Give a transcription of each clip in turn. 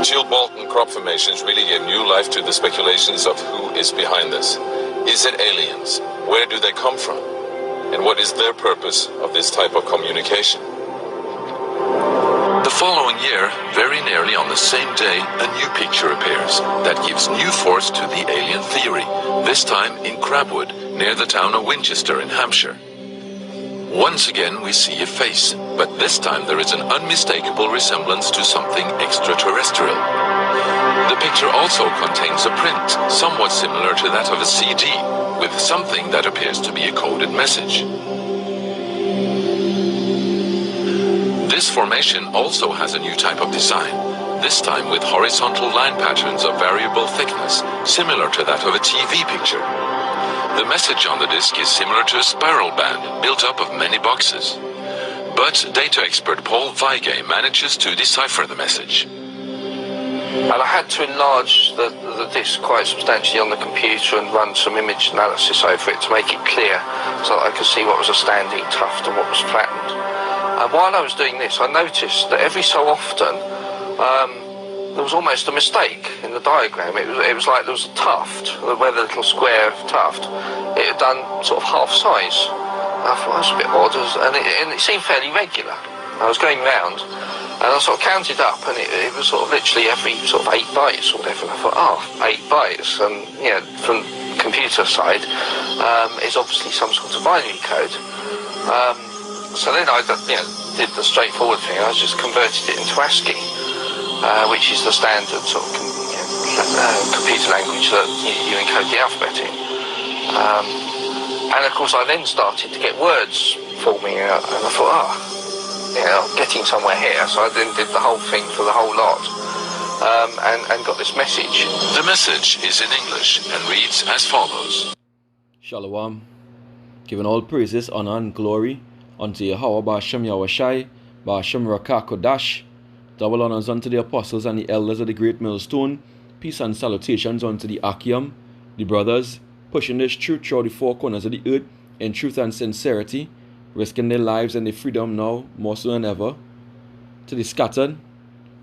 Teal Bolton crop formations really gave new life to the speculations of who is behind this. Is it aliens? Where do they come from? And what is their purpose of this type of communication? The following year, very nearly on the same day, a new picture appears that gives new force to the alien theory, this time in Crabwood, near the town of Winchester in Hampshire. Once again we see a face, but this time there is an unmistakable resemblance to something extraterrestrial. The picture also contains a print, somewhat similar to that of a CD, with something that appears to be a coded message. This formation also has a new type of design, this time with horizontal line patterns of variable thickness, similar to that of a TV picture. The message on the disc is similar to a spiral band built up of many boxes. But data expert Paul Weige manages to decipher the message. And I had to enlarge the disc quite substantially on the computer and run some image analysis over it to make it clear so that I could see what was a standing tuft and what was flattened. And while I was doing this, I noticed that every so often there was almost a mistake in the diagram. It was like there was a tuft, where the little square tuft, it had done sort of half size. I thought that was a bit odd, and it seemed fairly regular. I was going round, and I sort of counted up, and it was sort of literally every sort of 8 bytes or whatever. And I thought, 8 bytes, and from computer side, it's obviously some sort of binary code. So then I did the straightforward thing. I just converted it into ASCII, which is the standard sort of computer language that you encode the alphabet in. And of course I then started to get words forming out, and I thought, I'm getting somewhere here. So I then did the whole thing for the whole lot, and got this message. The message is in English and reads as follows. Shalom. Giving all praises, honor and glory unto Yahweh Ba'ashem Yahushai, Ba'ashem Rakah Kodash. Double honors unto the apostles and the elders of the great millstone. Peace and salutations unto the Achium, the brothers, pushing this truth through the four corners of the earth in truth and sincerity, risking their lives and their freedom now more so than ever. To the scattered,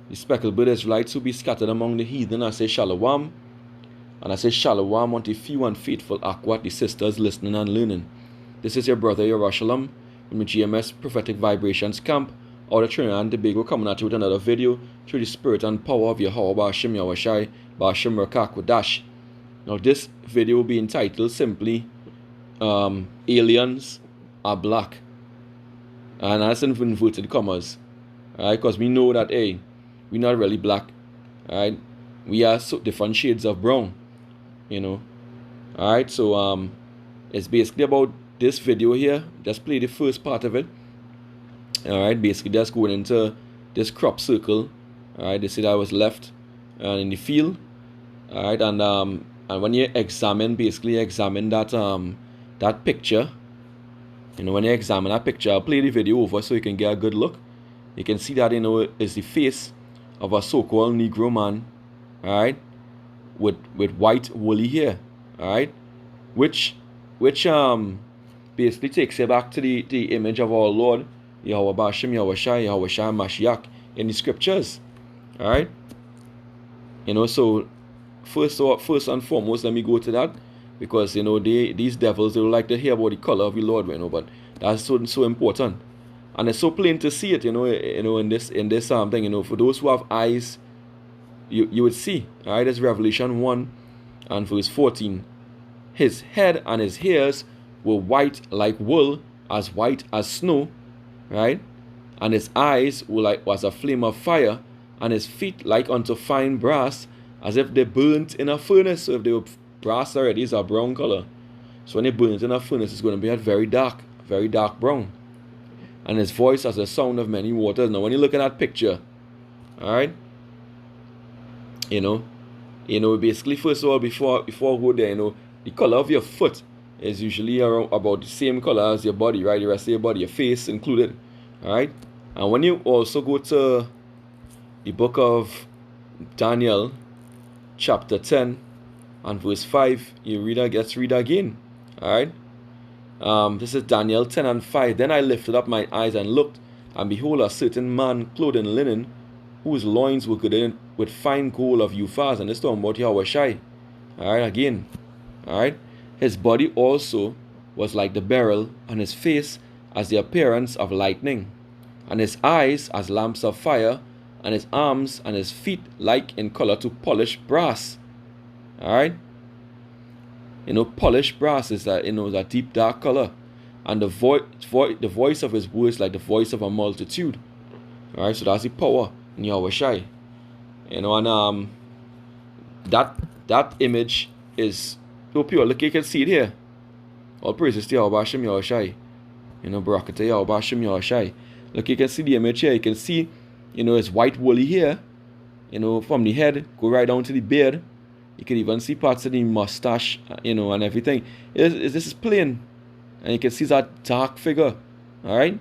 the speckled bird Israelites who be scattered among the heathen, I say Shalom. And I say Shalom unto few and faithful Akwat, the sisters listening and learning. This is your brother Yerushalayim from the GMS Prophetic Vibrations Camp out of Trinidad and Tobago, coming at you with another video through the spirit and power of Yahweh Ba'ashem Yahushai Ba'ashem Rakah Kodash. Now this video will be entitled simply Aliens Are Black, and that's in inverted commas, alright, because we know that we're not really black, alright, we are so different shades of brown, alright. So it's basically about this video here. Just play the first part of it. Alright, basically just going into this crop circle. Alright, they see that I was left and in the field. Alright, and when you examine that that picture, when you examine that picture, I'll play the video over so you can get a good look. You can see that is the face of a so-called Negro man, alright, with white woolly hair, alright, which basically takes you back to the image of our Lord Yahweh Ba'ashem Yahushai Mashiach in the scriptures. Alright? So first and foremost, let me go to that, because these devils, they don't like to hear about the color of the Lord, but that's so important. And it's so plain to see it, in this thing, for those who have eyes, you would see. Alright, that's Revelation 1 and verse 14. His head and his hairs were white like wool, as white as snow, right? And his eyes were was a flame of fire, and his feet like unto fine brass, as if they burnt in a furnace. So if they were brass already, it's a brown color. So when they burnt in a furnace, it's going to be a very dark brown. And his voice as the sound of many waters. Now when you look at that picture, alright, basically, first of all, before I go there, the color of your foot is usually around about the same color as your body, right? The rest of your body, your face included, alright? And when you also go to the book of Daniel, chapter 10 and verse 5, let's read again, alright? This is Daniel 10 and 5. Then I lifted up my eyes and looked, and behold, a certain man clothed in linen, whose loins were girded with fine gold of Uphaz. And this talking about Yahweh Shai. Alright, again. Alright. His body also was like the beryl, and his face as the appearance of lightning, and his eyes as lamps of fire, and his arms and his feet like in color to polished brass. Alright. Polished brass is that, that deep dark color. And the voice of his words like the voice of a multitude. Alright, so that's the power in Yahweh Shai. And that image is so pure. Look, you can see it here. All praises to Yahweh Hashem Yahweh Shai. Barakatah Yahweh Hashem Yahweh Shai. Look, you can see the image here. You can see, his white woolly hair, from the head, go right down to the beard. You can even see parts of the mustache, and everything. This is plain. And you can see that dark figure. Alright?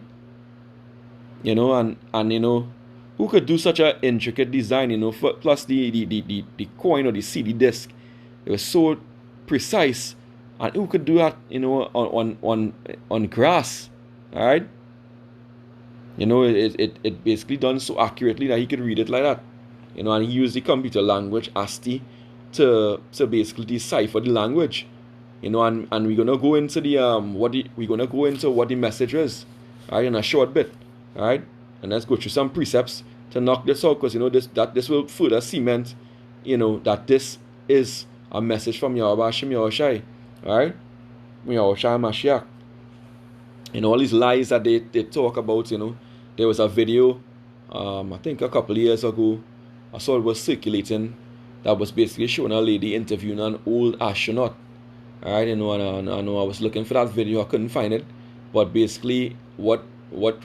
Who could do such an intricate design, plus the coin or the CD disc. It was so precise. And who could do that, on grass. Alright? It basically done so accurately that he could read it like that. And he used the computer language ASCII to basically decipher the language. And we're gonna go into what the message is, alright, in a short bit, alright, and let's go through some precepts to knock this out, because this will further cement, that this is a message from Yahweh Hashem Yahweh Shai, alright, Yahweh Shai Mashiach. All these lies that they talk about, there was a video, I think a couple of years ago, I saw it was circulating, that was basically showing a lady interviewing an old astronaut. Alright, I know I was looking for that video, I couldn't find it. But basically what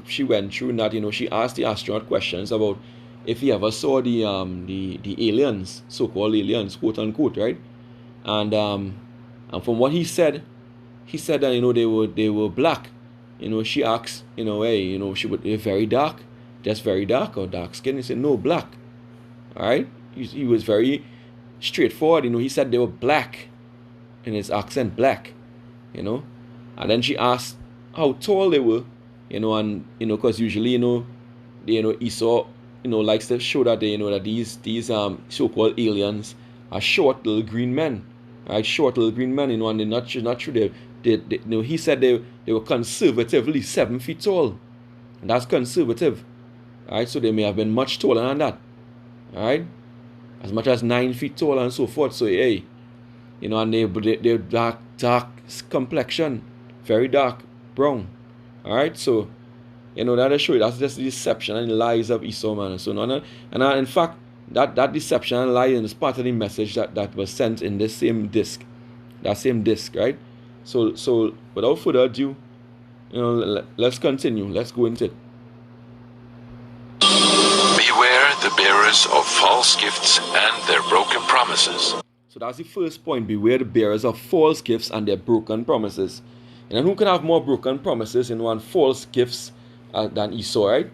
she went through, and that, she asked the astronaut questions about if he ever saw the aliens, so-called aliens, quote unquote, right? And from what he said that, they were black. She asked, hey, she would very dark, just very dark or dark skin. He said, no, black. Alright? He was very straightforward, he said they were black. In his accent, black, and then she asked how tall they were, and because usually Esau likes to show that that these so-called aliens are short little green men, right? Short little green men, and they're not true. He said they were conservatively 7 feet tall, and that's conservative, right? So they may have been much taller than that, right? As much as 9 feet tall and so forth. So hey. And they're dark complexion, very dark brown. Alright, so that'll show you that's just the deception and the lies of Esau, man. So in fact, that deception and lie is part of the message that was sent in this same disc. That same disc, right? So without further ado, let's continue. Let's go into it. Beware the bearers of false gifts and their broken promises. So that's the first point. Beware the bearers of false gifts and their broken promises. And who can have more broken promises and false gifts than Esau, right?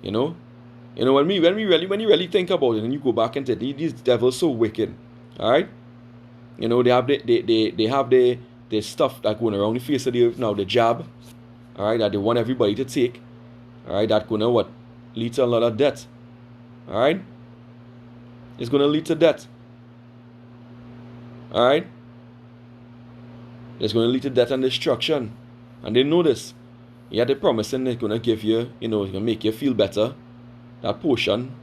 When you really think about it, and you go back and say these devils so wicked, all right? They have the stuff that going around the face of the earth now, the jab, all right, that they want everybody to take, all right, that gonna lead to a lot of death, all right? It's gonna lead to death. Alright? It's going to lead to death and destruction. And they know this. Yeah, they're promising they're going to give you, it's going to make you feel better. That potion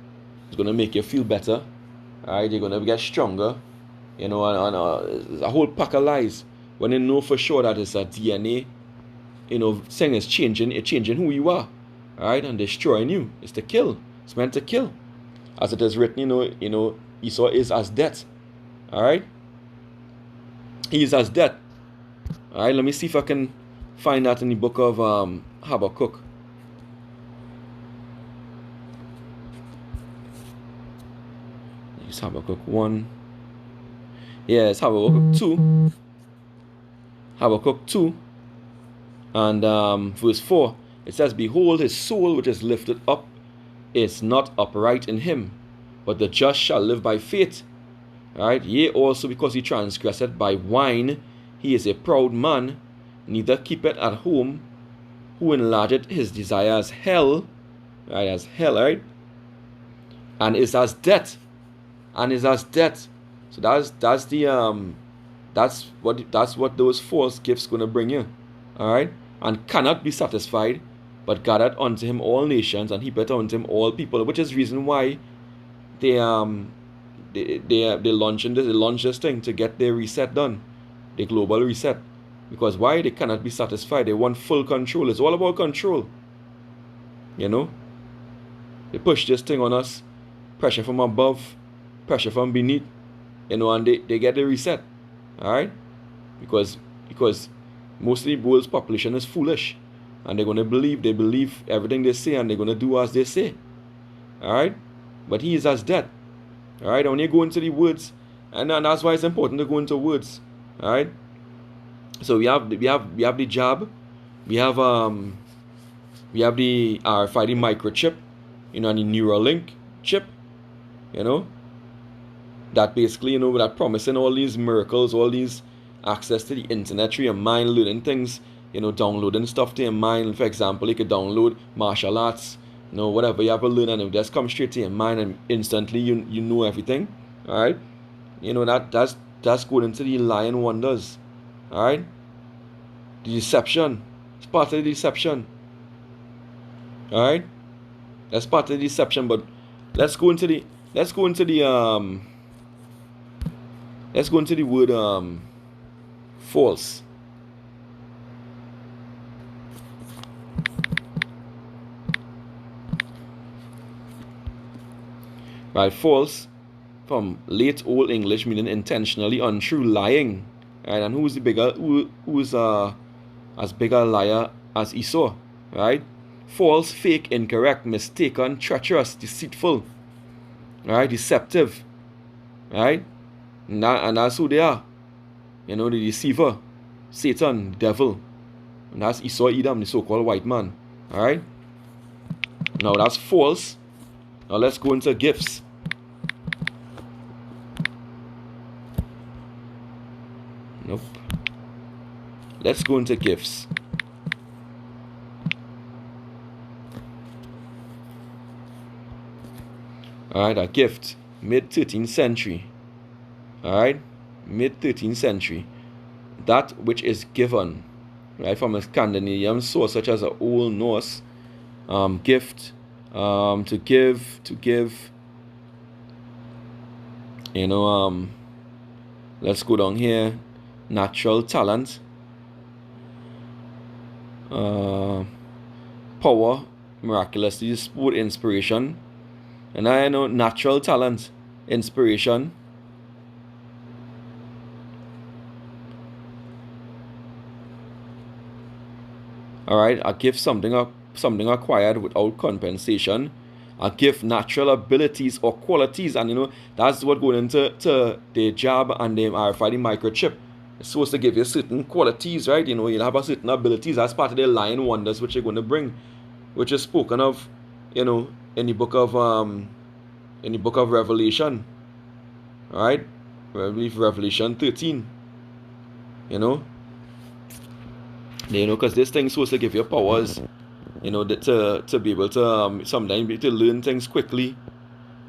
is going to make you feel better. Alright? You're going to get stronger. And a whole pack of lies. When they know for sure that it's a DNA, saying it's changing who you are. Alright? And destroying you. It's to kill. It's meant to kill. As it is written, Esau is as death. Alright? He is as death. Alright, let me see if I can find that in the book of Habakkuk. It's Habakkuk 1. Yeah, it's Habakkuk 2. Habakkuk 2. And verse 4. It says, behold, his soul which is lifted up is not upright in him, but the just shall live by faith. Alright, yea, also because he transgressed by wine, he is a proud man, neither keepeth at home, who enlargeth his desire as hell, right, as hell, right? and is as death. So that's what those false gifts gonna bring you. Alright? And cannot be satisfied, but gathered unto him all nations, and heapeth unto him all people, which is the reason why they launch this thing to get their reset done, the global reset. Because why? They cannot be satisfied. They want full control. It's all about control. You know? They push this thing on us. Pressure from above, pressure from beneath. You know, and they get the reset. Alright? Because most of the world's population is foolish. And they're gonna believe everything they say, and they're gonna do as they say. Alright? But he is as dead. Alright, when you go into the words, and that's why it's important to go into words. Alright? So we have the jab, we have the RFID microchip, you know, and the Neuralink chip, you know, that basically, you know, that promising all these miracles, all these access to the internet through your mind, learning things, you know, downloading stuff to your mind. For example, you could download martial arts, you know, whatever you have to learn, and it just come straight to your mind, and instantly you know everything. Alright? You know, that's going into the lying wonders. Alright? The deception. It's part of the deception. Alright? That's part of the deception, but let's go into the word false. Right, false from late Old English, meaning intentionally untrue, lying. Right, and who's as big a liar as Esau? Right? False, fake, incorrect, mistaken, treacherous, deceitful. Right? Deceptive. Right? And that's who they are. You know, the deceiver, Satan, the devil. And that's Esau Edom, the so-called white man. Alright? Now that's false. Now let's go into gifts. Nope. Let's go into gifts. Alright, a gift. Mid-13th century. Alright? Mid-13th century. That which is given. Right? From a Scandinavian source such as a Old Norse. Gift. To give. You know, let's go down here. Natural talent. Power. Miraculously sport inspiration. And I know natural talent. Inspiration. Alright, a gift something acquired without compensation. A gift natural abilities or qualities, and you know that's what going into the jab and the RFID microchip. It's supposed to give you certain qualities, right? You know, you'll have a certain abilities. That's part of the lying wonders which you're going to bring, which is spoken of, you know, in the book of Revelation. Alright? I believe Revelation 13. You know? You know, because this thing's supposed to give you powers, you know, to be able to sometimes to learn things quickly.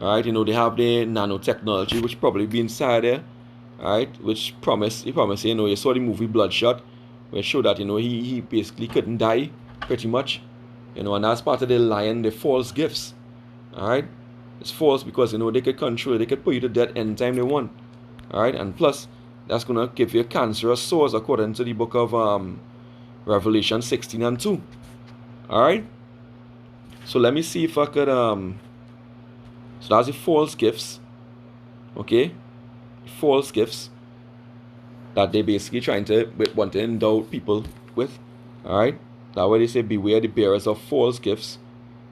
Alright, you know, they have the nanotechnology which probably be inside there. Alright, which promise, you know, you saw the movie Bloodshot, where it showed that, you know, he basically couldn't die, pretty much. You know, and that's part of the lying, the false gifts. Alright? It's false because, you know, they could control, they could put you to death anytime they want. Alright, and plus, that's gonna give you a cancerous sores according to the book of Revelation 16 and 2. Alright? So let me see if I could so that's the false gifts. Okay? False gifts that they basically want to endow people with. Alright? That's why they say beware the bearers of false gifts,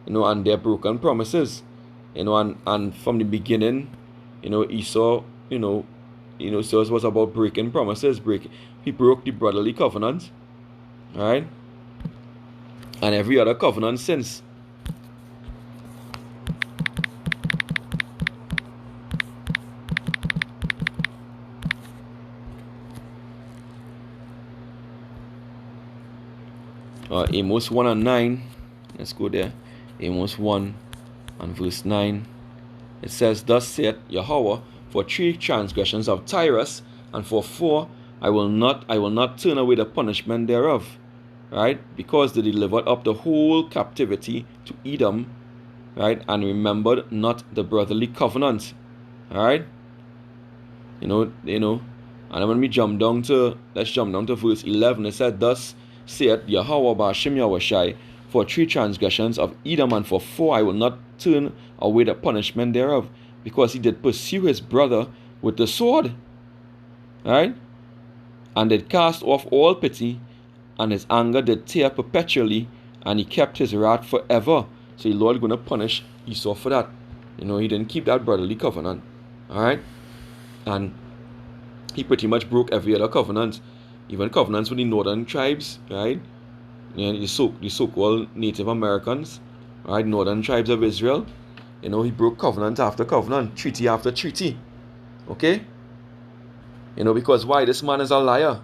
you know, and their broken promises. You know, and from the beginning, you know, Esau, you know, so it was about breaking promises, he broke the brotherly covenant. Alright? And every other covenant since. Amos 1 and 9. Let's go there. Amos 1 and verse 9. It says, Thus saith Yahweh, for 3 transgressions of Tyrus, and for 4 I will not turn away the punishment thereof. Right? Because they delivered up the whole captivity to Edom, right? And remembered not the brotherly covenant. Alright? You know, and when we let's jump down to verse 11. It said, Thus saith Yahweh Ba'ashem Yahushai, for 3 transgressions of Edom, and for 4 I will not turn away the punishment thereof, because he did pursue his brother with the sword. Right? And did cast off all pity, and his anger did tear perpetually, and he kept his wrath forever. So the Lord going to punish Esau for that. You know, he didn't keep that brotherly covenant. Alright? And he pretty much broke every other covenant, even covenants with the northern tribes, right? You know, the so-called Native Americans, right? Northern tribes of Israel. You know, he broke covenant after covenant, treaty after treaty. Okay? You know, because why? This man is a liar.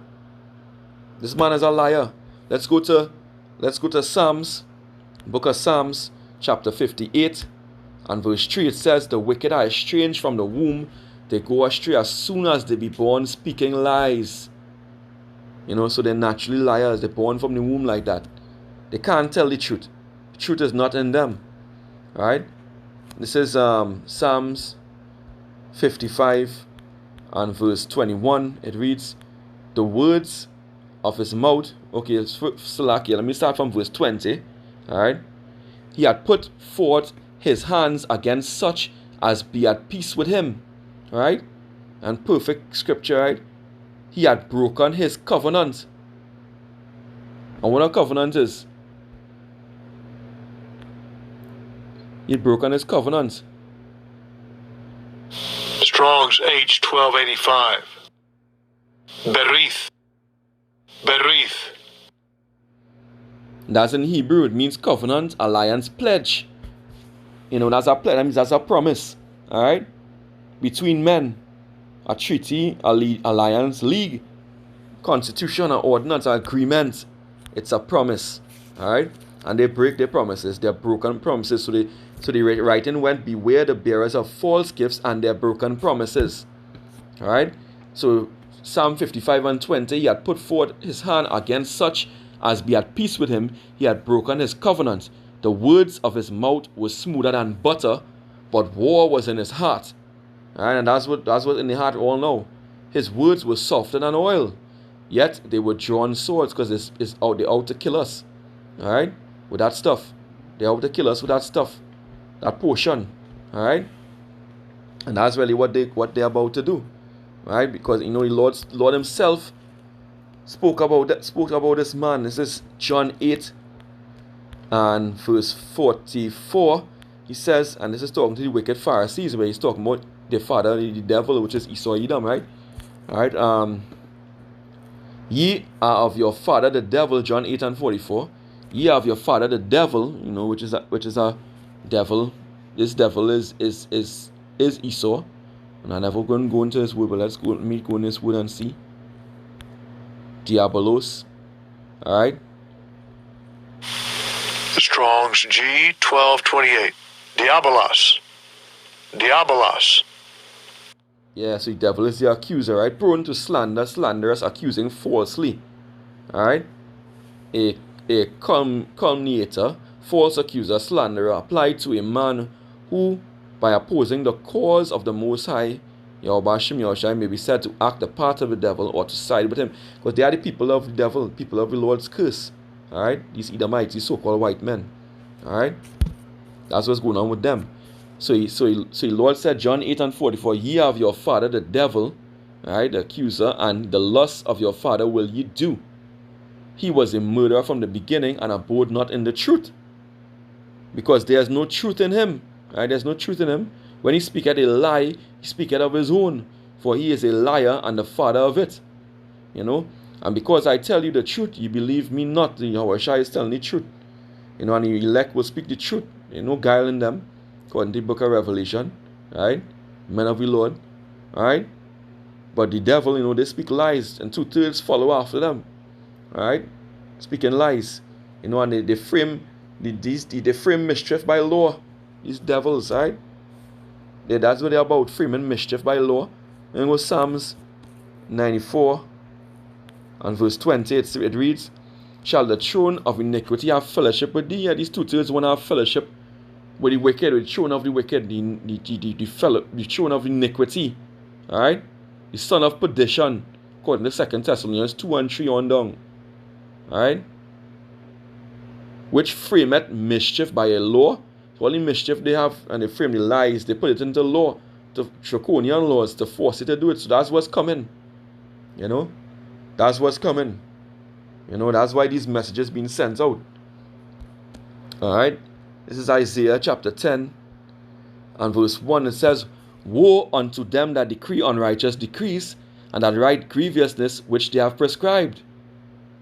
This man is a liar. Let's go to Psalms, book of Psalms, chapter 58, and verse 3. It says, The wicked are estranged from the womb. They go astray as soon as they be born, speaking lies. You know, so they're naturally liars. They're born from the womb like that. They can't tell the truth. The truth is not in them. Alright? This is Psalms 55 and verse 21. It reads, The words of his mouth. Okay, Salakia. Let me start from verse 20. Alright? He had put forth his hands against such as be at peace with him. Right? And perfect scripture, right? He had broken his covenant. And what a covenant is? He had broken his covenant. Strong's H 1285. Berith. Berith. That's in Hebrew. It means covenant, alliance, pledge. You know, that's a pledge. That means that's a promise. Alright? Between men. A treaty, alliance, league, constitution, or ordinance, or agreement. It's a promise. Alright? And they break their promises. They're broken promises. So the writing went, Beware the bearers of false gifts and their broken promises. Alright? So Psalm 55 and 20, he had put forth his hand against such as be at peace with him. He had broken his covenant. The words of his mouth were smoother than butter, but war was in his heart. Alright, and that's what in the heart all know. His words were softer than oil, yet they were drawn swords, because they're out to kill us. Alright, with that stuff. They're out to kill us with that stuff, that portion. Alright, and that's really what they're about to do. Right, because you know the Lord himself spoke about this man. This is John 8 and verse 44. He says, and this is talking to the wicked Pharisees, where he's talking about their father, the devil, which is Esau Edom, right? Alright, ye are of your father the devil, John 8 and 44. Ye are of your father the devil, you know, which is a devil. This devil is Esau. And I'm never going to go into this word, but let's go in this word and see. Diabolos. Alright. Strong's G 1228. Diabolos. Diabolos. Yeah, so the devil is the accuser, right? Prone to slander, slanderous, accusing falsely. Alright? A calumniator, false accuser, slanderer, applied to a man who, by opposing the cause of the Most High, Yahweh Hashem Yahushai, may be said to act the part of the devil or to side with him. Because they are the people of the devil, people of the Lord's curse. Alright? These Edomites, these so-called white men. Alright? That's what's going on with them. So the Lord said, John 8 and 44, Ye are of your father the devil, right, the accuser, and the lust of your father will ye do. He was a murderer from the beginning and abode not in the truth, because there is no truth in him. Right? There's no truth in him. When he speaketh a lie, he speaketh of his own, for he is a liar and the father of it. You know, and because I tell you the truth, you believe me not. The Yahushua is telling the truth. You know, and the elect will speak the truth. There's no guile in them, according to the book of Revelation. Right? Men of the Lord. Right? But the devil, you know, they speak lies, and 2/3 follow after them. Right? Speaking lies. You know, and they frame they frame mischief by law. These devils, right? That's what they're about, framing mischief by law. And it was Psalms 94 and verse 20. It reads, shall the throne of iniquity have fellowship with thee? Yeah, these two-thirds want to have fellowship with the wicked, with the throne of the wicked, the throne of iniquity. Alright? The son of perdition, according to 2 Thessalonians 2 and 3 on down. Alright? Which frameth mischief by a law. So all the mischief they have, and they frame the lies, they put it into law, to draconian laws, to force it to do it. So that's what's coming. You know? That's what's coming. You know, that's why these messages being sent out. Alright? This is Isaiah chapter 10 and verse 1. It says, woe unto them that decree unrighteous decrees, and that write grievousness which they have prescribed.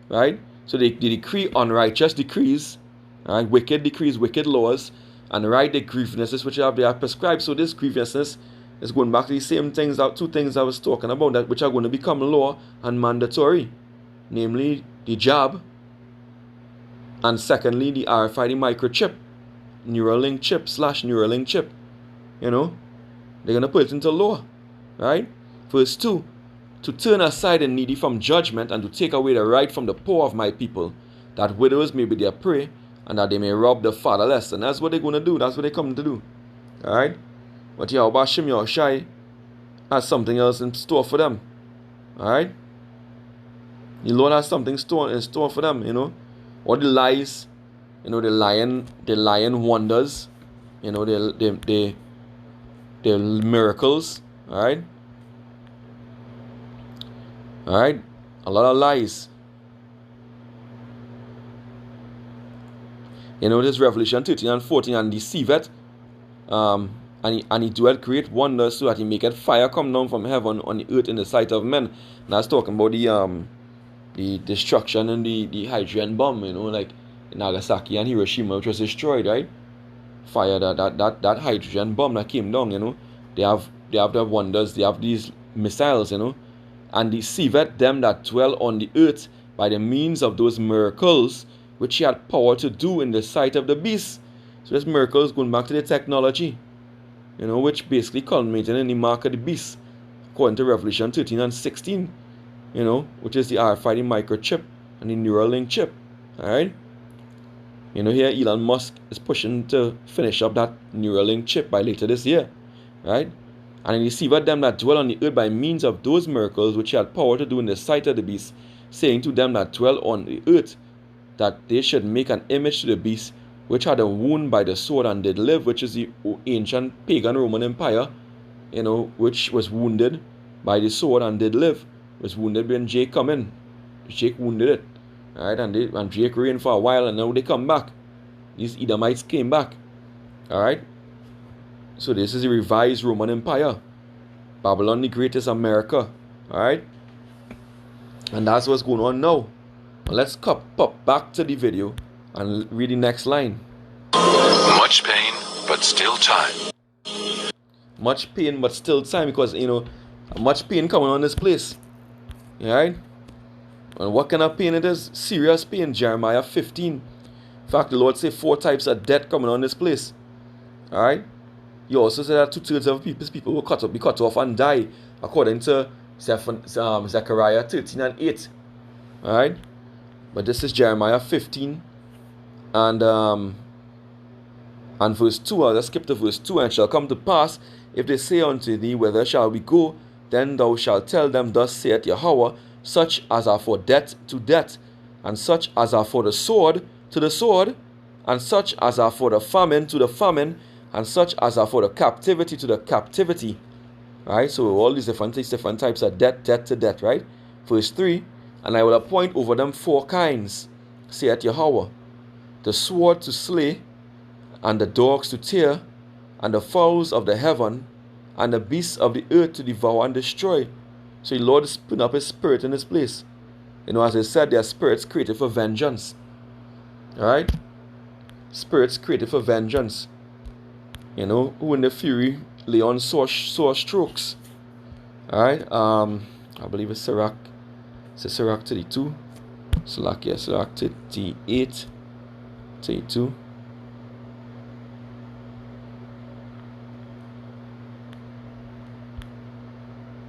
Right? So they decree unrighteous decrees, right? Wicked decrees, wicked laws, and write the grievousness which they have prescribed. So this grievousness is going back to the same things, two things I was talking about, that which are going to become law and mandatory. Namely, the jab, and secondly, the RFID microchip, Neuralink chip / Neuralink chip. You know, they're going to put it into law, right? Verse 2, to turn aside the needy from judgment, and to take away the right from the poor of my people, that widows may be their prey, and that they may rob the fatherless. And that's what they're going to do. That's what they're coming to do. Alright? But Yahweh Hashem Yahushai has something else in store for them. Alright? The Lord has something in store for them, you know. All the lies, you know, the lying wonders, you know, the miracles, alright? Alright? A lot of lies. You know, this Revelation 13 and 14, and deceiveth, and he doeth great wonders, so that he maketh fire come down from heaven on the earth in the sight of men. And that's talking about the destruction and the hydrogen bomb, you know, like Nagasaki and Hiroshima, which was destroyed, right? Fire, that hydrogen bomb that came down, you know. They have the wonders, they have these missiles, you know, and deceiveth them that dwell on the earth by the means of those miracles which he had power to do in the sight of the beast. So this miracle is going back to the technology, you know, which basically culminated in the mark of the beast, according to Revelation 13 and 16, you know, which is the RFID microchip and the Neuralink chip. Alright? You know, here Elon Musk is pushing to finish up that Neuralink chip by later this year. Right? And he deceiveth them that dwell on the earth by means of those miracles which he had power to do in the sight of the beast, saying to them that dwell on the earth, that they should make an image to the beast, which had a wound by the sword and did live, which is the ancient pagan Roman Empire, you know, which was wounded by the sword and did live. It was wounded when Jake come in. Jake wounded it. Alright, and Jake reigned for a while, and now they come back. These Edomites came back. Alright? So this is a revised Roman Empire. Babylon the Great is America. Alright? And that's what's going on now. Let's pop back to the video and read the next line. Much pain, but still time. Much pain, but still time, because, you know, much pain coming on this place. Alright? And what kind of pain it is? Serious pain. Jeremiah 15. In fact, the Lord say 4 types of death coming on this place. Alright? He also said that 2/3 of people will be cut off and die, according to Zechariah 13 and 8. Alright? But this is Jeremiah 15 and verse 2. I'll just skip to verse 2. And it shall come to pass, if they say unto thee, whither shall we go? Then thou shalt tell them, thus saith Yahweh, such as are for death to death, and such as are for the sword to the sword, and such as are for the famine to the famine, and such as are for the captivity to the captivity. Right? So all these different types of death to death, right? Verse 3, and I will appoint over them 4 kinds, saith Yahweh, the sword to slay, and the dogs to tear, and the fowls of the heaven, and the beasts of the earth to devour and destroy. So the Lord is putting up his spirit in this place. You know, as I said, there are spirits created for vengeance. Alright? Spirits created for vengeance. You know, who in the fury lay on sore strokes. Alright? I believe it's Sirach 32. Sirach 38. 32.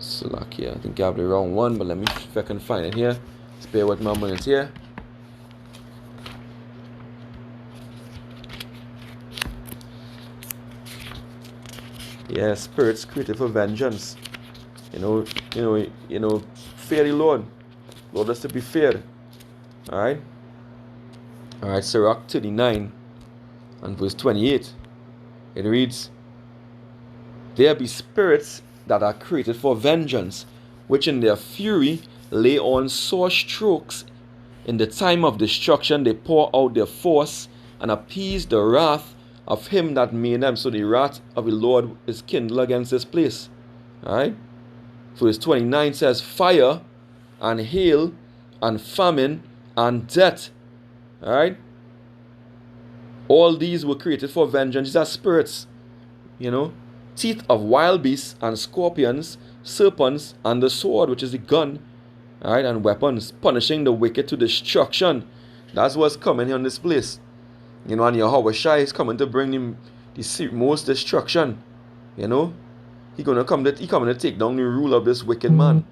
Slovakia. I think I have the wrong one, but let me see if I can find it here. Spare with my minutes here. Yeah, spirits created for vengeance. Fear the Lord. Lord us to be feared. Alright? Alright, Sirach 39 and verse 28. It reads, there be spirits that are created for vengeance, which in their fury lay on sore strokes. In the time of destruction they pour out their force and appease the wrath of him that made them. So the wrath of the Lord is kindled against this place. Alright? Verse 29 says, fire and hail and famine and death. Alright? All these were created for vengeance. These are spirits. Teeth of wild beasts and scorpions, serpents, and the sword, which is the gun. Alright? And weapons, punishing the wicked to destruction. That's what's coming here in this place. And Yahweh Shai is coming to bring him the most destruction. He coming to take down the rule of this wicked man.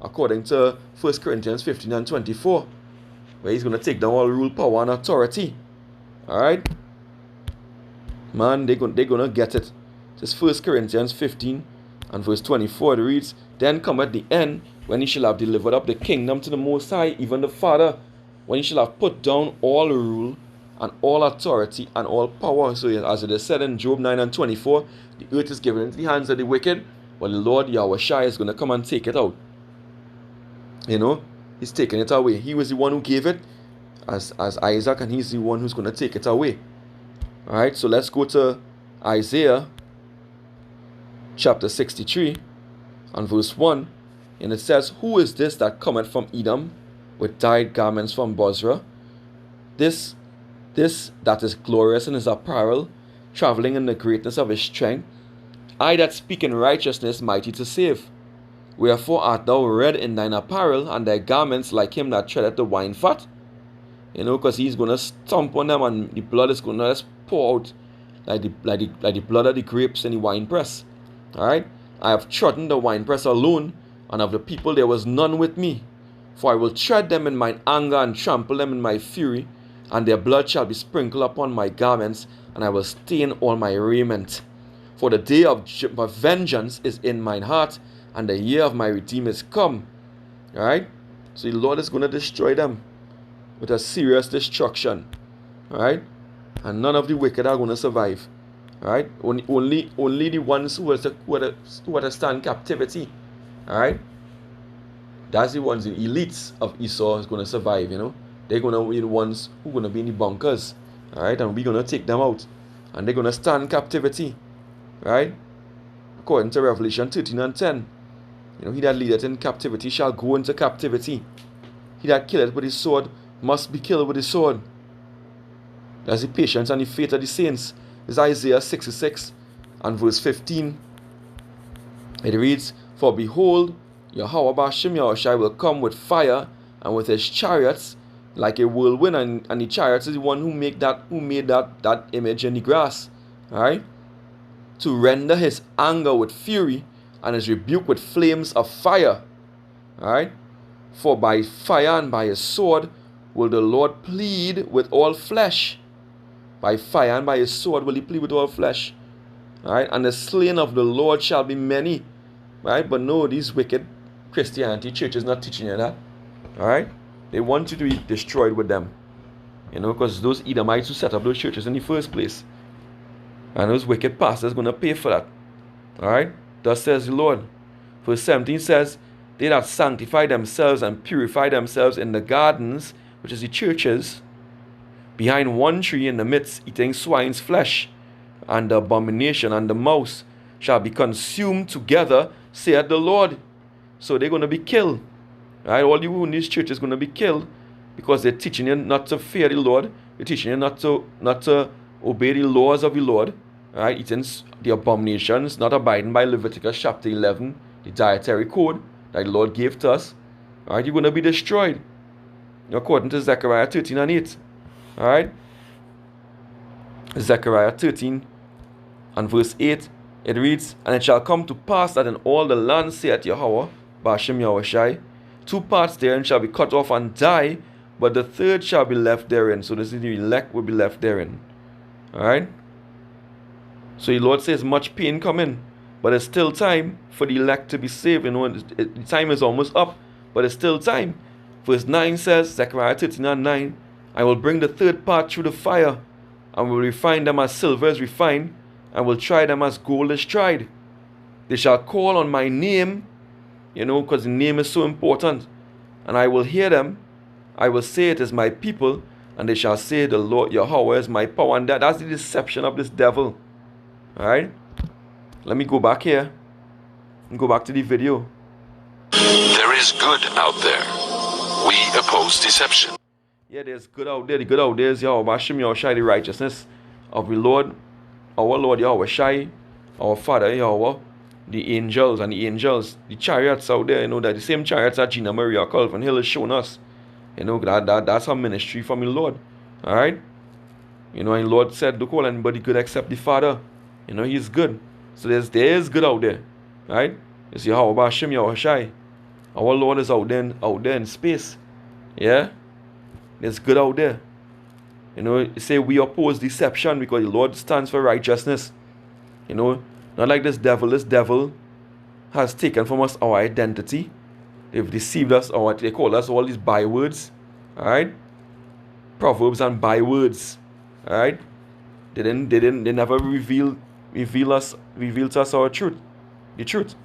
According to 1 Corinthians 15 and 24. Where he's going to take down all rule, power, and authority. Alright? Man, they're going to get it. This 1 Corinthians 15 and verse 24. It reads, then cometh the end, when he shall have delivered up the kingdom to the Most High, even the Father, when he shall have put down all rule, and all authority, and all power. So as it is said in Job 9 and 24, the earth is given into the hands of the wicked, but the Lord Yahweh Shai is going to come and take it out. He's taking it away. He was the one who gave it as Isaac, and he's the one who's going to take it away. Alright, so let's go to Isaiah chapter 63 and verse 1. And it says, who is this that cometh from Edom with dyed garments from Bozrah? This that is glorious in his apparel, traveling in the greatness of his strength. I that speak in righteousness, mighty to save. Wherefore art thou red in thine apparel, and thy garments like him that treadeth the wine fat? Because he's going to stomp on them, and the blood is going to pour out like the blood of the grapes in the winepress. Alright? I have trodden the winepress alone, and of the people there was none with me. For I will tread them in mine anger, and trample them in my fury, and their blood shall be sprinkled upon my garments, and I will stain all my raiment. For the day of vengeance is in mine heart, and the year of my redeem is come. Alright? So the Lord is going to destroy them with a serious destruction. Alright? And none of the wicked are going to survive. Alright? Only the ones who are to stand in captivity. Alright? That's the ones, the elites of Esau is going to survive, They're going to be the ones who are going to be in the bunkers. Alright? And we're going to take them out. And they're going to stand in captivity. Right? According to Revelation 13 and 10. He that leadeth in captivity shall go into captivity. He that killeth with his sword must be killed with his sword. That's the patience and the faith of the saints. It's Isaiah 66 and verse 15. It reads, for behold, Yahweh Bashim Yahushai will come with fire, and with his chariots like a whirlwind, and the chariots is the one who made that image in the grass. Alright? To render his anger with fury, and his rebuke with flames of fire. Alright? For by fire and by his sword will the Lord plead with all flesh. By fire and by his sword will he plead with all flesh. Alright? And the slain of the Lord shall be many. Right? But no, these wicked Christianity churches not teaching you that. Alright? They want you to be destroyed with them. Because those Edomites who set up those churches in the first place. And those wicked pastors are going to pay for that. Alright? Thus says the Lord. Verse 17 says, they that sanctify themselves and purify themselves in the gardens, which is the churches, behind one tree in the midst, eating swine's flesh, and the abomination and the mouse shall be consumed together, saith the Lord. So they're going to be killed. Right? All you in these churches are going to be killed, because they're teaching you not to fear the Lord. They're teaching you not to obey the laws of the Lord. Right? Eating the abominations, not abiding by Leviticus chapter 11, the dietary code that the Lord gave to us. Right? You're going to be destroyed, according to Zechariah 13 and 8. Alright? Zechariah 13 and verse 8. It reads, and it shall come to pass that in all the land, saith Yahweh, Ba'ashem Yahushai, 2 parts therein shall be cut off and die, but the third shall be left therein. So this is the elect will be left therein. Alright? So the Lord says much pain coming, but it's still time for the elect to be saved. You know, the time is almost up, but it's still time. Verse 9 says, Zechariah 13:9, I will bring the third part through the fire, and will refine them as silver is refined, and will try them as gold is tried. They shall call on my name, you know, because the name is so important, and I will hear them. I will say it is my people, and they shall say the Lord Yahweh is my power. And that's the deception of this devil. Alright? Let me go back here and go back to the video. There is good out there. We oppose deception. Yeah, there's good out there. The good out there is Yahweh Hashem Yahushai, the righteousness of the Lord, our Lord Yahweh Shai, our Father Yahweh, the angels, and the chariots out there, you know, that the same chariots that Gina Maria Colvin Hill has shown us. You know, that's her ministry from the Lord. Alright? You know, and the Lord said, don't call anybody good except the Father. You know, He's good. So there is good out there. Right? It's Yahweh Hashem Yahushai. Our Lord is out there in space. Yeah? There's good out there. You know, you say we oppose deception because the Lord stands for righteousness. You know, not like this devil. This devil has taken from us our identity. They've deceived us, or they call us all these bywords. Alright? Proverbs and bywords. Alright? They never reveal to us our truth. The truth.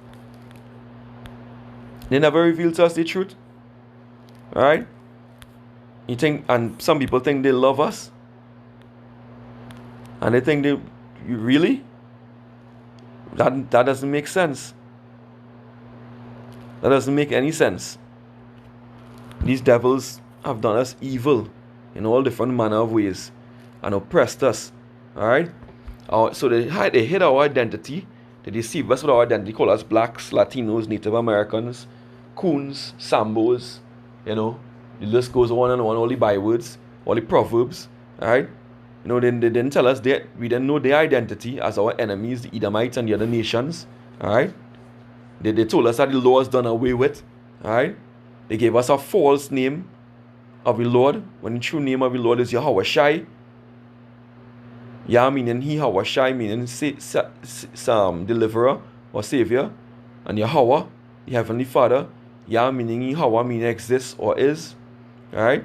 They never reveal to us the truth. Alright? You think, and some people think they love us. And they think you really? That doesn't make sense. That doesn't make any sense. These devils have done us evil in all different manner of ways and oppressed us. Alright? So they hid our identity. They deceive us with our identity. Call us blacks, Latinos, Native Americans, coons, Sambos. You know, the list goes on and on. All the bywords, all the proverbs. Alright? You know, they didn't tell us that we didn't know their identity as our enemies, the Edomites and the other nations. Alright? They told us that the law is done away with. Alright? They gave us a false name of the Lord, when the true name of the Lord is Yahweh Shai. Yah meaning He, Yahweh Shai meaning deliverer or savior. And Yahweh, the heavenly Father. Yah meaning Yahweh meaning exists or is. Alright?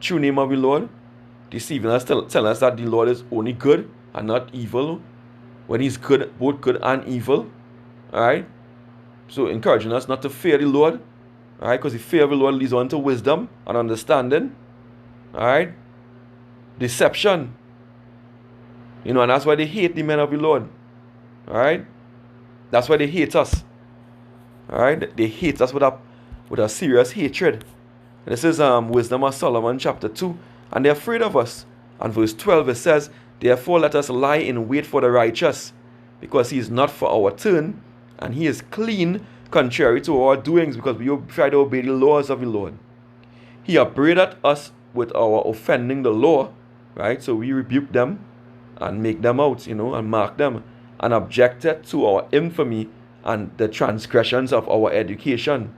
True name of the Lord. Deceiving us, telling us that the Lord is only good and not evil. When He's good, both good and evil. Alright? So encouraging us not to fear the Lord. Alright? Because the fear of the Lord leads on to wisdom and understanding. Alright? Deception. You know, and that's why they hate the men of the Lord. Alright? That's why they hate us. Alright? They hate us with a serious hatred. And this is Wisdom of Solomon chapter 2. And they're afraid of us. And verse 12 it says, therefore let us lie in wait for the righteous, because he is not for our turn, and he is clean contrary to our doings, because we try to obey the laws of the Lord. He upbraided us with our offending the law, right? So we rebuke them and make them out, you know, and mark them, and objected to our infamy and the transgressions of our education.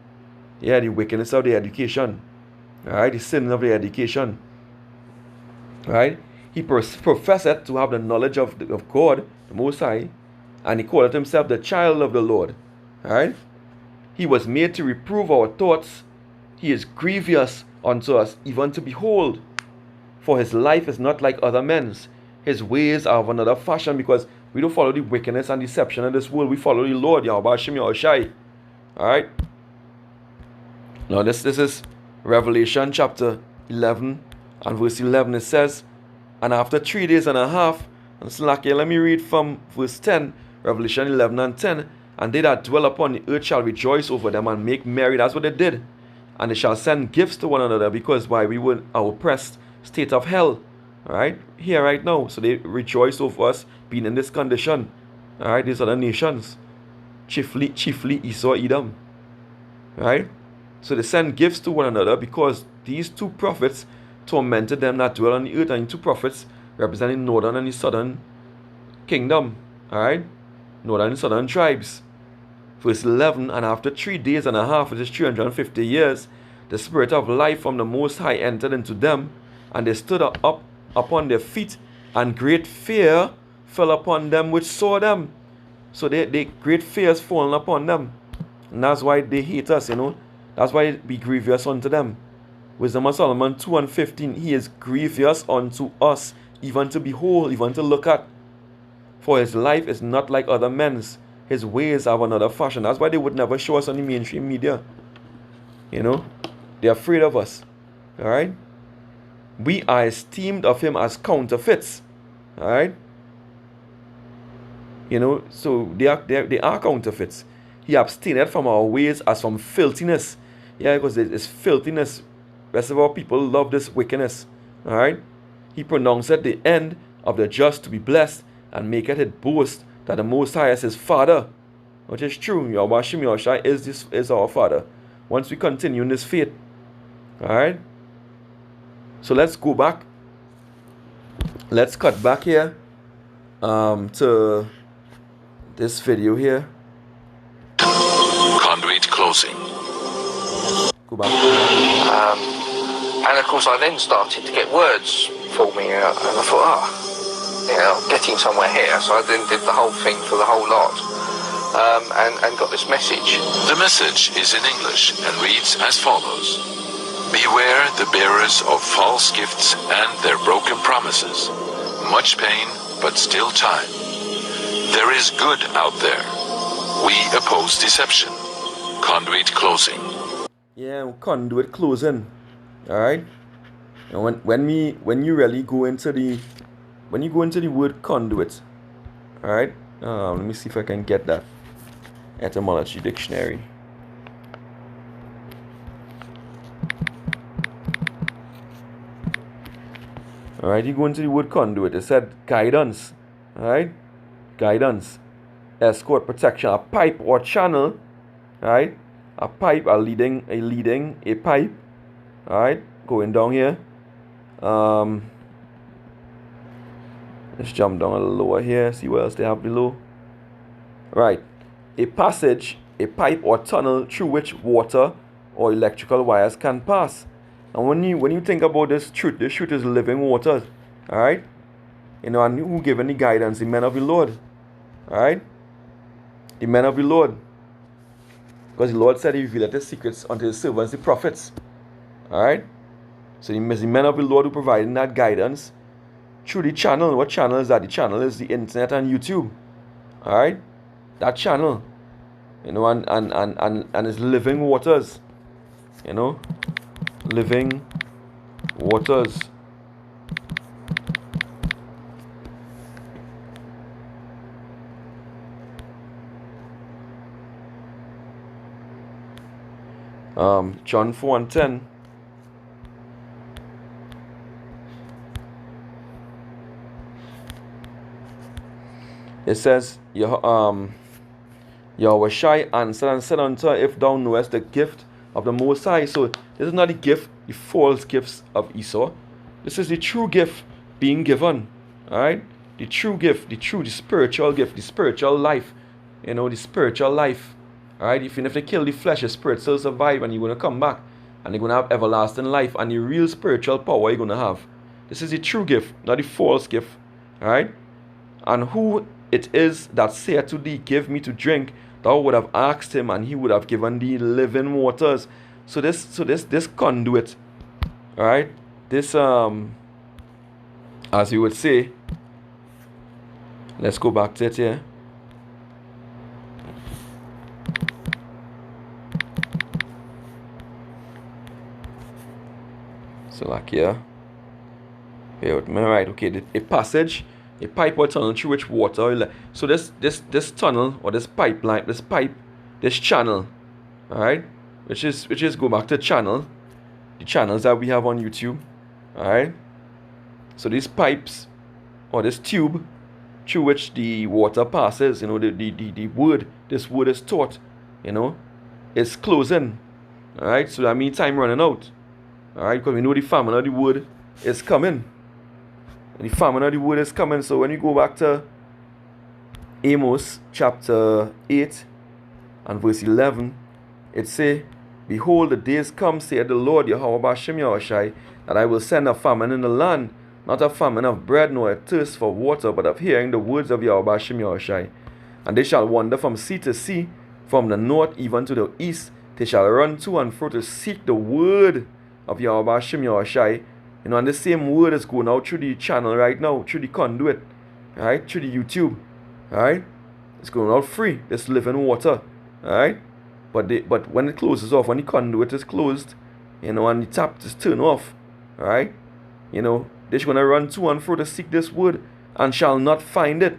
Yeah, the wickedness of the education. Alright, the sin of the education. Right? He professed to have the knowledge of God, the Most High, and he called himself the child of the Lord. Right? He was made to reprove our thoughts. He is grievous unto us, even to behold. For his life is not like other men's. His ways are of another fashion, because we don't follow the wickedness and deception of this world. We follow the Lord, Yahweh Hashem Yahushai. Alright? Now this is Revelation chapter 11. And verse 11 it says, and after 3 days and a half, and slack here, let me read from verse 10, Revelation 11 and 10, and they that dwell upon the earth shall rejoice over them and make merry. That's what they did. And they shall send gifts to one another, because why? We were in our oppressed state of hell. Alright? Here right now. So they rejoice over us being in this condition. Alright? These are the nations. Chiefly Esau, Edom. Right? So they send gifts to one another, because these two prophets tormented them that dwell on the earth. And 2 prophets representing the northern and the southern kingdom. Alright? northern and southern tribes. Verse 11, and after 3 days and a half, which is 350 years, the Spirit of life from the Most High entered into them, and they stood up upon their feet, and great fear fell upon them which saw them. So they great fear is fallen upon them. And that's why they hate us, you know. That's why it be grievous unto them. Wisdom of Solomon 2:15, he is grievous unto us, even to behold, even to look at. For his life is not like other men's. His ways have another fashion. That's why they would never show us on the mainstream media. You know, they're afraid of us. Alright? We are esteemed of him as counterfeits. Alright? You know, so they are counterfeits. He abstained from our ways as from filthiness. Yeah, because it's filthiness. Rest of our people love this wickedness. Alright? He pronounceth the end of the just to be blessed, and maketh it boast that the Most High is his Father. Which is true. Yahweh Hashem Yahushua is our Father. Once we continue in this faith. Alright? So let's go back. Let's cut back here to this video here. Conduit closing. Go back. And of course I then started to get words forming out, and I thought, I'm getting somewhere here. So I then did the whole thing for the whole lot, and got this message. The message is in English and reads as follows. Beware the bearers of false gifts and their broken promises. Much pain, but still time. There is good out there. We oppose deception. Conduit closing. Yeah, conduit closing. Alright? And when you really go into the word conduit, alright? Let me see if I can get that etymology dictionary. Alright, you go into the word conduit. It said guidance. Alright? Guidance. Escort, protection, a pipe or channel. Alright? A pipe, a pipe. Alright? Going down here. Let's jump down a little lower here. See what else they have below. Right. A passage, a pipe or tunnel through which water or electrical wires can pass. And when you think about this truth is living water. Alright? You know, and who gave any guidance? The men of the Lord. Alright? The men of the Lord. Because the Lord said he revealed his secrets unto his servants, the prophets. Alright? So the men of the Lord who provided that guidance through the channel. What channel is that? The channel is the internet and YouTube. Alright? That channel. You know, and it's living waters. You know? Living waters. John 4:10. It says, Yahweh Shai answered and said unto her, if thou knowest the gift of the Most High. So this is not the gift, the false gifts of Esau. This is the true gift being given. Alright? The true gift, the spiritual gift, the spiritual life. You know, the spiritual life. Alright? Even if they kill the flesh, the spirit still survive, and you're going to come back. And you're going to have everlasting life. And the real spiritual power you're going to have. This is the true gift, not the false gift. Alright? And who it is that saith to thee, give me to drink, thou would have asked him, and he would have given thee living waters. So this conduit, alright, this as you would say, let's go back to it here. So like here, bear with me, right? Okay, a passage, a pipe or tunnel through which water. So this tunnel or this pipeline, this channel, all right, which is go back to channel, the channels that we have on YouTube, all right. So these pipes or this tube through which the water passes, you know, the word, this word is taught, you know, is closing, all right. So that means time running out, all right, because we know the famine of the word is coming. And the famine of the word is coming. So when you go back to Amos chapter 8 and verse 11, it say, Behold, the days come, saith the Lord Yahweh Bashem Yahushai, that I will send a famine in the land, not a famine of bread, nor a thirst for water, but of hearing the words of Yahweh Bashem Yahushai. And they shall wander from sea to sea, from the north even to the east. They shall run to and fro to seek the word of Yahweh Bashem Yahushai. You know, and the same word is going out through the channel right now, through the conduit, right, through the YouTube, right? It's going out free. It's living water, right? But when it closes off, when the conduit is closed, you know, and the tap is turned off, right? You know, they're going to run to and fro to seek this word, and shall not find it,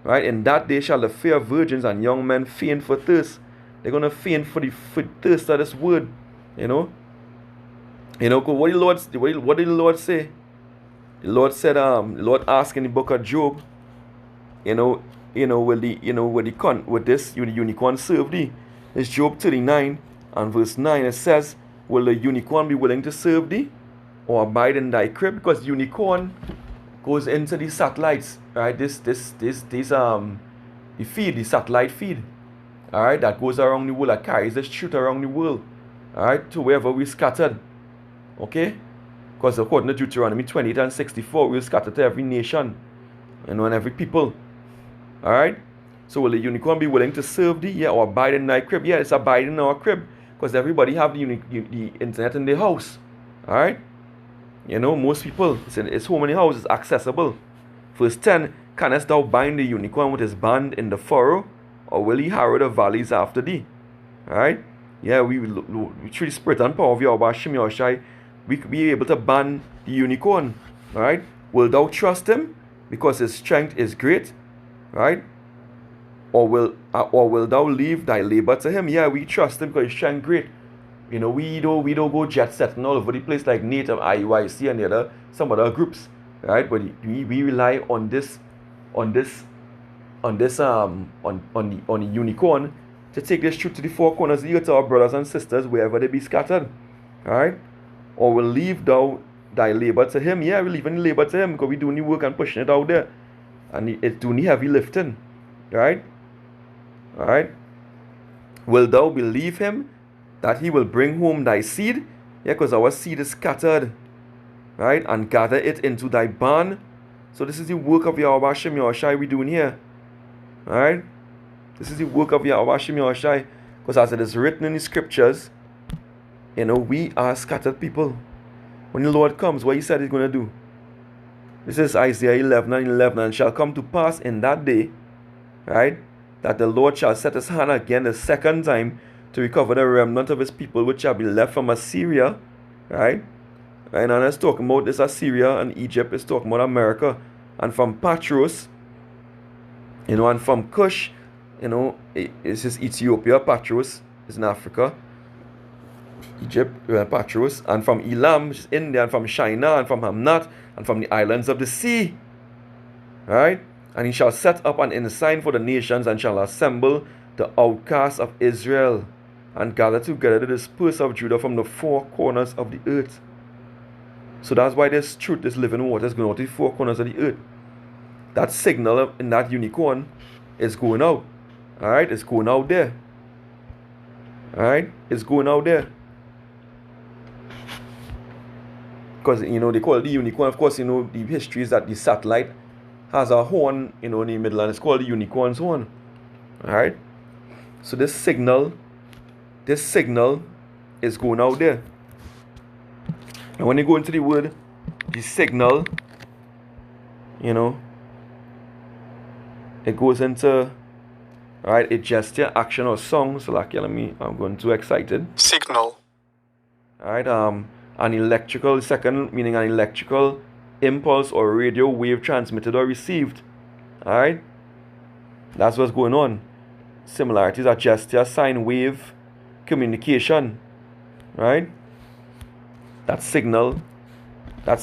right? In that day shall the fair virgins and young men faint for thirst. They're going to faint for the thirst of this word, you know. You know, what did the Lord say? The Lord said, the Lord asked in the book of Job, will this unicorn serve thee? It's Job 39 and verse 9. It says, will the unicorn be willing to serve thee or abide in thy crib? Because unicorn goes into the satellites, right? The satellite feed, all right, that goes around the world, that carries this truth around the world, all right, to wherever we scattered, okay? Because according to Deuteronomy 28 and 64, we'll scatter to every nation, and every people, all right? So will the unicorn be willing to serve thee? Yeah, or abide in thy crib? Yeah, it's abiding in our crib, because everybody have the internet in their house, all right? You know, most people, it's home in the house, it's accessible. Verse 10, canst thou bind the unicorn with his band in the furrow, or will he harrow the valleys after thee? Alright? Yeah, through the spirit and power of Yahweh Hashem Yahushai, we could be able to ban the unicorn. Alright? Will thou trust him because his strength is great? Right? Or will thou leave thy labor to him? Yeah, we trust him because his strength great. You know, we don't go jet setting all over the place like Native, IUIC and some other groups. Right? But we rely on the unicorn to take this truth to the four corners of the earth to our brothers and sisters wherever they be scattered. Alright? Or will leave thou thy labor to him? Yeah, we're leaving the labor to him because we're doing the work and pushing it out there. And it's doing the heavy lifting. Right? Alright? Will thou believe him that he will bring home thy seed? Yeah, because our seed is scattered. Right? And gather it into thy barn. So this is the work of Yahweh Hashem Yahushai we're doing here. Alright? This is the work of Yahweh Hashem Yahushai. Because as it is written in the scriptures, we are scattered people. When the Lord comes, what he said he's going to do. This is Isaiah 11 and 11. And shall come to pass in that day, right, that the Lord shall set his hand again the second time to recover the remnant of his people which shall be left from Assyria, right? And it's talking about this Assyria, and Egypt is talking about America, and from Patros, and from Cush, this is Ethiopia. Patros is in Africa. Egypt, Patros, and from Elam, which is India, and from Shinar, and from Hamnat, and from the islands of the sea. Right? And he shall set up an ensign for the nations, and shall assemble the outcasts of Israel, and gather together the dispersed of Judah from the four corners of the earth. So that's why this truth, this living water, is going out to the four corners of the earth. That signal in that unicorn is going out. Alright? It's going out there. Alright? It's going out there. Because, they call it the unicorn. Of course, the history is that the satellite has a horn, in the middle, and it's called the unicorn's horn. Alright? So this signal is going out there. And when you go into the word, the signal, it goes into, alright, a gesture, action, or song. So like, I'm going too excited. Signal. Alright, an electrical, second meaning an electrical impulse or radio wave transmitted or received. Alright? That's what's going on. Similarities are gesture, sign, wave, communication. Right? That signal, let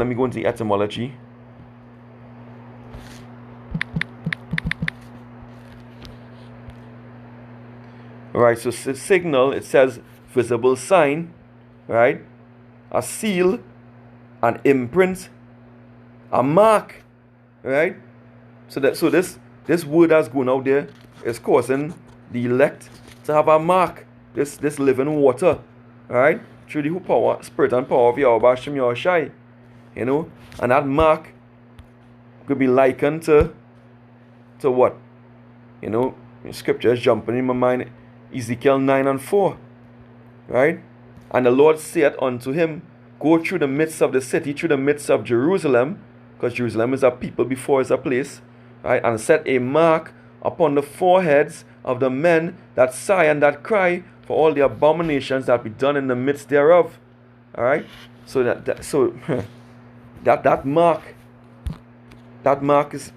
me go into the etymology. Alright, so signal, it says visible sign, right? A seal, an imprint, a mark, right? So this this word that's going out there is causing the elect to have a mark, this living water, alright, through the power, spirit and power of Yahweh Hashem Yahushai, you know, and that mark could be likened to what? You know, scripture is jumping in my mind, Ezekiel 9:4, right? And the Lord said unto him, go through the midst of the city, through the midst of Jerusalem, because Jerusalem is a people before it's a place, right? And set a mark upon the foreheads of the men that sigh and that cry for all the abominations that be done in the midst thereof. All right. So that mark is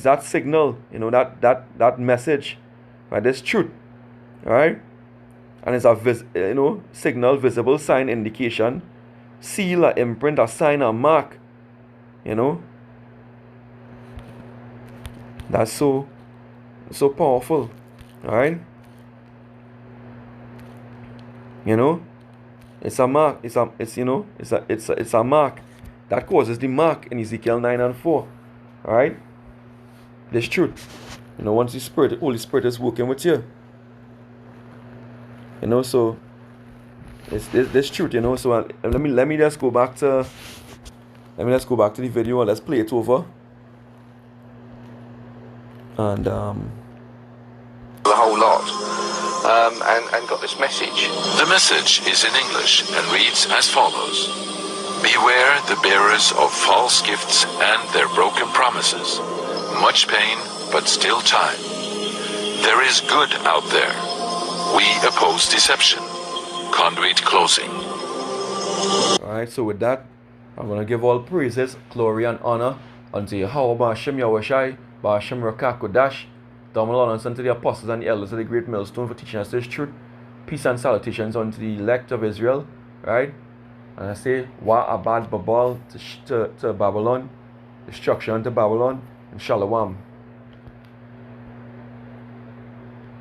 that signal, you know, that message, right? This truth, all right. And it's a signal, visible sign, indication, seal, a imprint, a sign, a mark, you know. That's so powerful, all right. You know, it's a mark. It's a mark that causes the mark in Ezekiel 9:4. All right, this truth. You know, once the Holy Spirit is working with you. You know, so it's this truth. You know, so let me just go back to the video and let's play it over. And the whole lot, and got this message. The message is in English and reads as follows. Beware the bearers of false gifts and their broken promises. Much pain, but still time. There is good out there. We oppose deception. Conduit closing. Alright, so with that, I'm going to give all praises, glory, and honor unto Yahweh Ba'ashem Yahushai, Ba'ashem Rakah Kodash, double honors unto the apostles and the elders of the great millstone for teaching us this truth. Peace and salutations unto the elect of Israel, right? And I say, Wa Abad Babal to Babylon, destruction unto Babylon, and Shalom.